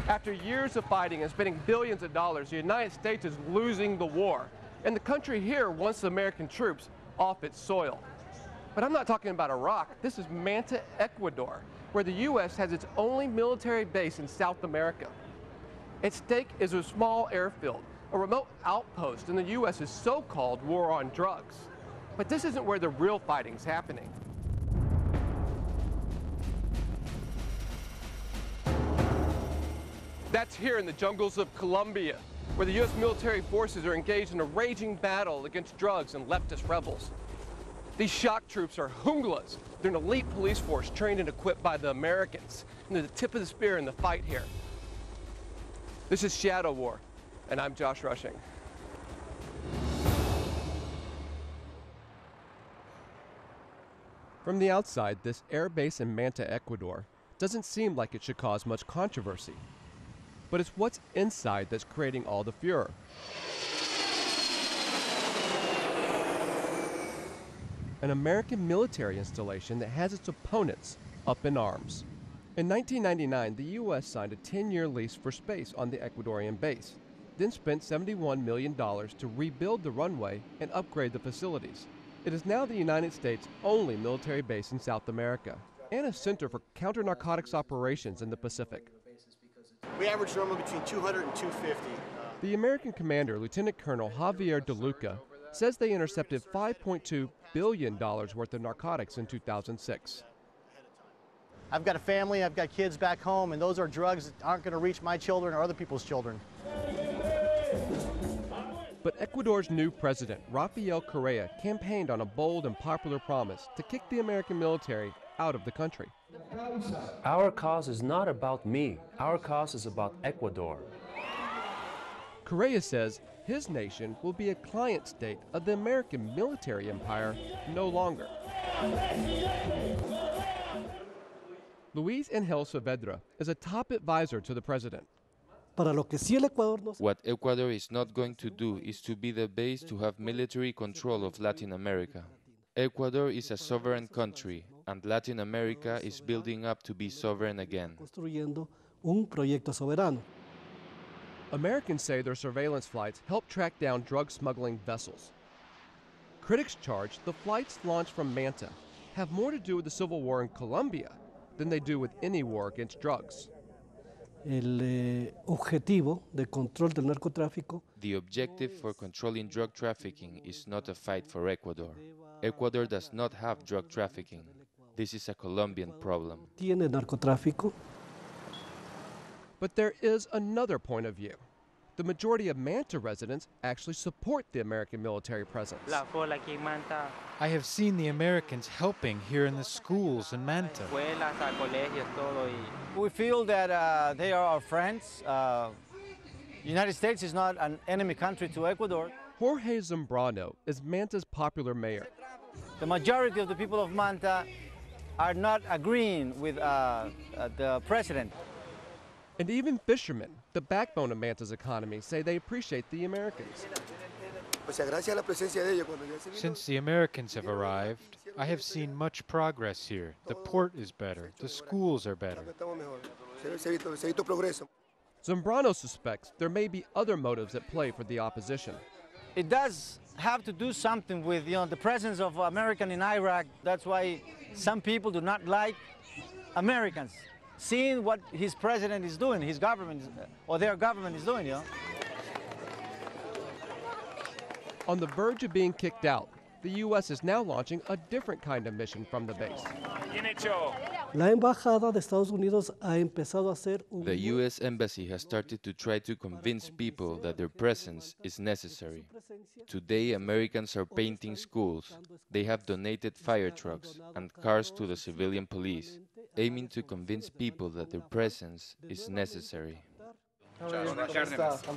After years of fighting and spending billions of dollars, the United States is losing the war. And the country here wants American troops off its soil. But I'm not talking about Iraq. This is Manta, Ecuador, where the U.S. has its only military base in South America. At stake is a small airfield, a remote outpost in the U.S.'s so-called war on drugs. But this isn't where the real fighting's happening. That's here in the jungles of Colombia, where the U.S. military forces are engaged in a raging battle against drugs and leftist rebels. These shock troops are junglas. They're an elite police force trained and equipped by the Americans, and they're the tip of the spear in the fight here. This is Shadow War, and I'm Josh Rushing. From the outside, this air base in Manta, Ecuador, doesn't seem like it should cause much controversy. But it's what's inside that's creating all the furor. An American military installation that has its opponents up in arms. In 1999, the U.S. signed a 10-year lease for space on the Ecuadorian base, then spent $71 million to rebuild the runway and upgrade the facilities. It is now the United States' only military base in South America and a center for counter-narcotics operations in the Pacific. We average normally between 200 and 250. The American commander, Lieutenant Colonel Javier De Luca, says they intercepted $5.2 billion worth of narcotics in 2006. I've got a family, I've got kids back home, and those are drugs that aren't going to reach my children or other people's children. But Ecuador's new president, Rafael Correa, campaigned on a bold and popular promise to kick the American military out of the country. Our cause is not about me. Our cause is about Ecuador. Correa says his nation will be a client state of the American military empire no longer. Luis Angel Saavedra is a top advisor to the president. What Ecuador is not going to do is to be the base to have military control of Latin America. Ecuador is a sovereign country, and Latin America is building up to be sovereign again. Americans say their surveillance flights help track down drug smuggling vessels. Critics charge the flights launched from Manta have more to do with the civil war in Colombia than they do with any war against drugs. The objective for controlling drug trafficking is not a fight for Ecuador. Ecuador does not have drug trafficking. This is a Colombian problem. But there is another point of view. The majority of Manta residents actually support the American military presence. I have seen the Americans helping here in the schools in Manta. We feel that they are our friends. The United States is not an enemy country to Ecuador. Jorge Zambrano is Manta's popular mayor. The majority of the people of Manta are not agreeing with the president. And even fishermen, the backbone of Manta's economy, say they appreciate the Americans. Since the Americans have arrived, I have seen much progress here. The port is better, the schools are better. Zambrano suspects there may be other motives at play for the opposition. It does have to do something with the presence of Americans in Iraq. That's why some people do not like Americans. Seeing what his president is doing, his government, or their government is doing, On the verge of being kicked out, the U.S. is now launching a different kind of mission from the base. The U.S. Embassy has started to try to convince people that their presence is necessary. Today, Americans are painting schools. They have donated fire trucks and cars to the civilian police, aiming to convince people that their presence is necessary. I'm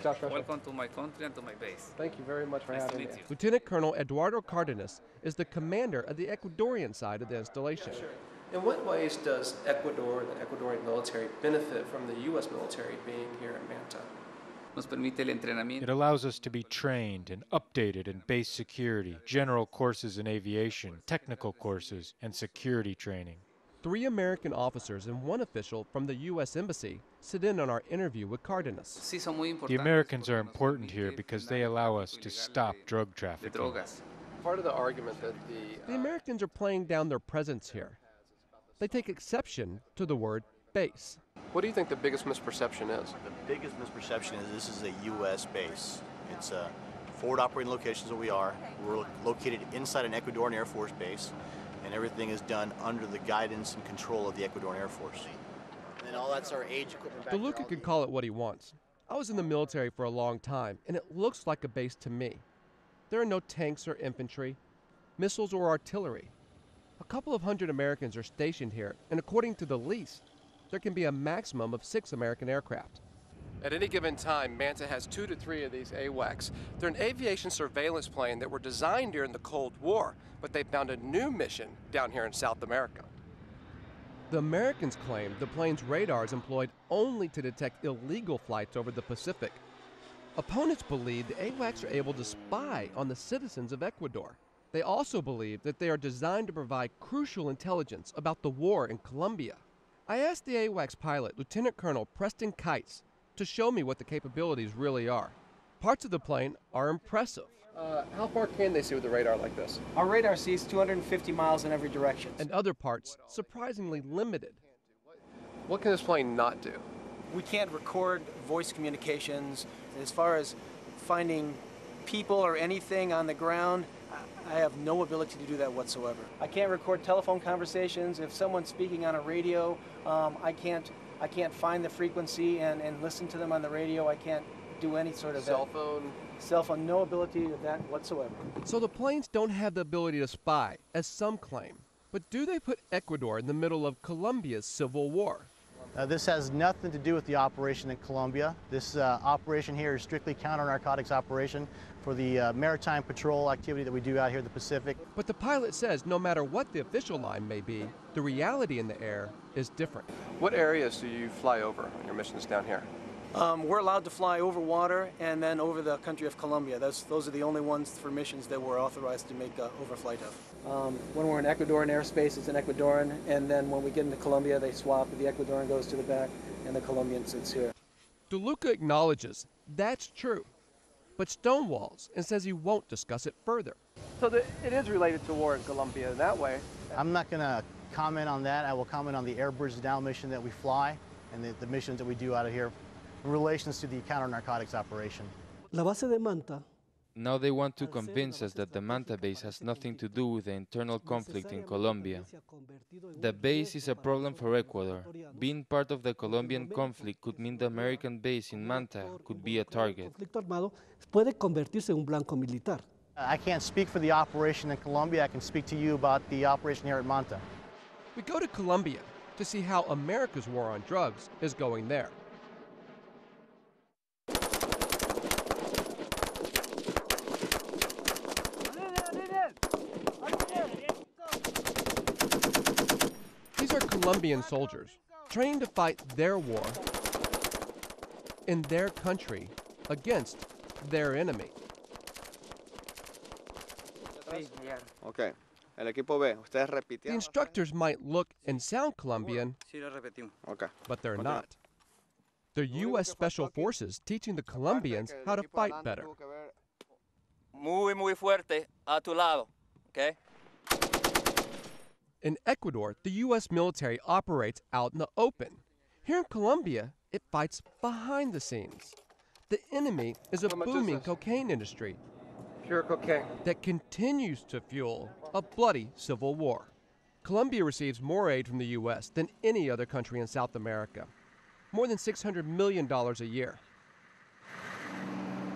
Josh. Welcome to my country and to my base. Thank you very much for Nice to having me. meet you. Lieutenant Colonel Eduardo Cardenas is the commander of the Ecuadorian side of the installation. Sure. In what ways does Ecuador and the Ecuadorian military benefit from the U.S. military being here in Manta? It allows us to be trained and updated in base security, general courses in aviation, technical courses, and security training. 3 American officers and 1 official from the U.S. Embassy sit in on our interview with Cardenas. Sí, son muy The importantes Americans are porque nos important here permite because frenar they el allow tráfico us to ilegal stop drug de trafficking. drogas. Part of the argument that the Americans are playing down their presence here. They take exception to the word base. What do you think the biggest misperception is? The biggest misperception is this is a U.S. base. It's a forward operating locations that we are. We're located inside an Ecuadorian Air Force base, and everything is done under the guidance and control of the Ecuadorian Air Force. And all that's our age equipment back DeLuca can call it what he wants. I was in the military for a long time, and it looks like a base to me. There are no tanks or infantry, missiles or artillery. A couple of hundred Americans are stationed here, and according to the lease, there can be a maximum of 6 American aircraft. At any given time, Manta has 2 to 3 of these AWACS. They're an aviation surveillance plane that were designed during the Cold War, but they found a new mission down here in South America. The Americans claim the plane's radar is employed only to detect illegal flights over the Pacific. Opponents believe the AWACS are able to spy on the citizens of Ecuador. They also believe that they are designed to provide crucial intelligence about the war in Colombia. I asked the AWACS pilot, Lieutenant Colonel Preston Kites, to show me what the capabilities really are. Parts of the plane are impressive. How far can they see with a radar like this? Our radar sees 250 miles in every direction. And other parts surprisingly limited. What can this plane not do? We can't record voice communications. As far as finding people or anything on the ground, I have no ability to do that whatsoever. I can't record telephone conversations. If someone's speaking on a radio, I can't find the frequency and listen to them on the radio. I can't do any sort of Cell phone? Cell phone, no ability of that whatsoever. So the planes don't have the ability to spy, as some claim. But do they put Ecuador in the middle of Colombia's civil war? This has nothing to do with the operation in Colombia. This operation here is strictly counter-narcotics operation for the maritime patrol activity that we do out here in the Pacific. But the pilot says no matter what the official line may be, the reality in the air is different. What areas do you fly over on your missions down here? We're allowed to fly over water and then over the country of Colombia. Those are the only ones for missions that we're authorized to make overflight of. When we're in Ecuadorian airspace, it's an Ecuadorian, and then when we get into Colombia, they swap. The Ecuadorian goes to the back, and the Colombian sits here. DeLuca acknowledges that's true, but stonewalls and says he won't discuss it further. So it is related to war in Colombia in that way. I'm not going to comment on that. I will comment on the Air Bridge Down mission that we fly and the missions that we do out of here in relations to the counter-narcotics operation. La base de Manta. Now they want to convince us that the Manta base has nothing to do with the internal conflict in Colombia. The base is a problem for Ecuador. Being part of the Colombian conflict could mean the American base in Manta could be a target. Conflicto armado puede convertirse en un blanco militar. I can't speak for the operation in Colombia. I can speak to you about the operation here at Manta. We go to Colombia to see how America's war on drugs is going there. These are Colombian soldiers trained to fight their war in their country against their enemy. Okay. El equipo B, ustedes The repitieron. instructors might look and sound Colombian, Okay. but they're not. They're U.S. Special Forces teaching the Colombians how to fight better. Muy fuerte a tu lado, okay? In Ecuador, the U.S. military operates out in the open. Here in Colombia, it fights behind the scenes. The enemy is a booming cocaine industry. Pure cocaine. That continues to fuel a bloody civil war. Colombia receives more aid from the U.S. than any other country in South America. More than $600 million a year.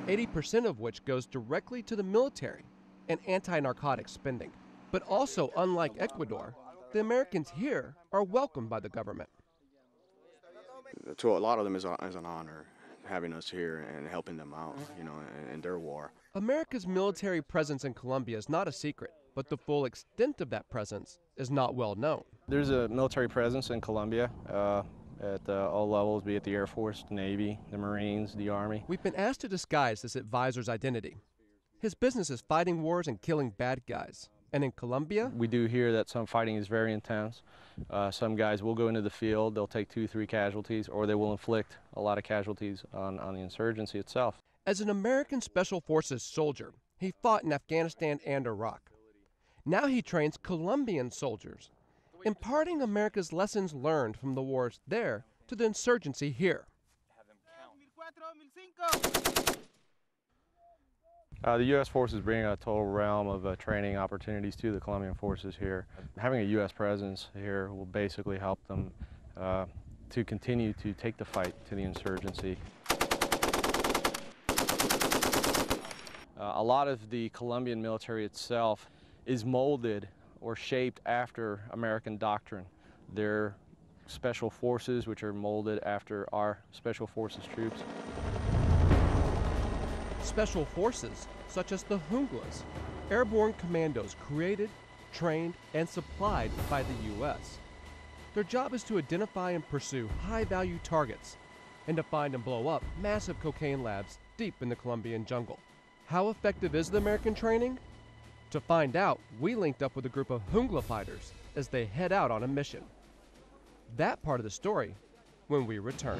80% of which goes directly to the military and anti-narcotics spending. But also, unlike Ecuador, the Americans here are welcomed by the government. To a lot of them is an honor having us here and helping them out, you know, in their war. America's military presence in Colombia is not a secret, but the full extent of that presence is not well known. There's a military presence in Colombia at all levels, be it the Air Force, the Navy, the Marines, the Army. We've been asked to disguise this advisor's identity. His business is fighting wars and killing bad guys, And in Colombia? We do hear that some fighting is very intense. Some guys will go into the field, they'll take 2, 3 casualties, or they will inflict a lot of casualties on the insurgency itself. As an American Special Forces soldier, he fought in Afghanistan and Iraq. Now he trains Colombian soldiers, imparting America's lessons learned from the wars there to the insurgency here. The U.S. forces bring a total realm of training opportunities to the Colombian forces here. Having a U.S. presence here will basically help them to continue to take the fight to the insurgency. A lot of the Colombian military itself is molded or shaped after American doctrine. They're special forces which are molded after our special forces troops. Special forces, such as the Junglas, airborne commandos created, trained, and supplied by the U.S. Their job is to identify and pursue high-value targets and to find and blow up massive cocaine labs deep in the Colombian jungle. How effective is the American training? To find out, we linked up with a group of Jungla fighters as they head out on a mission. That part of the story when we return.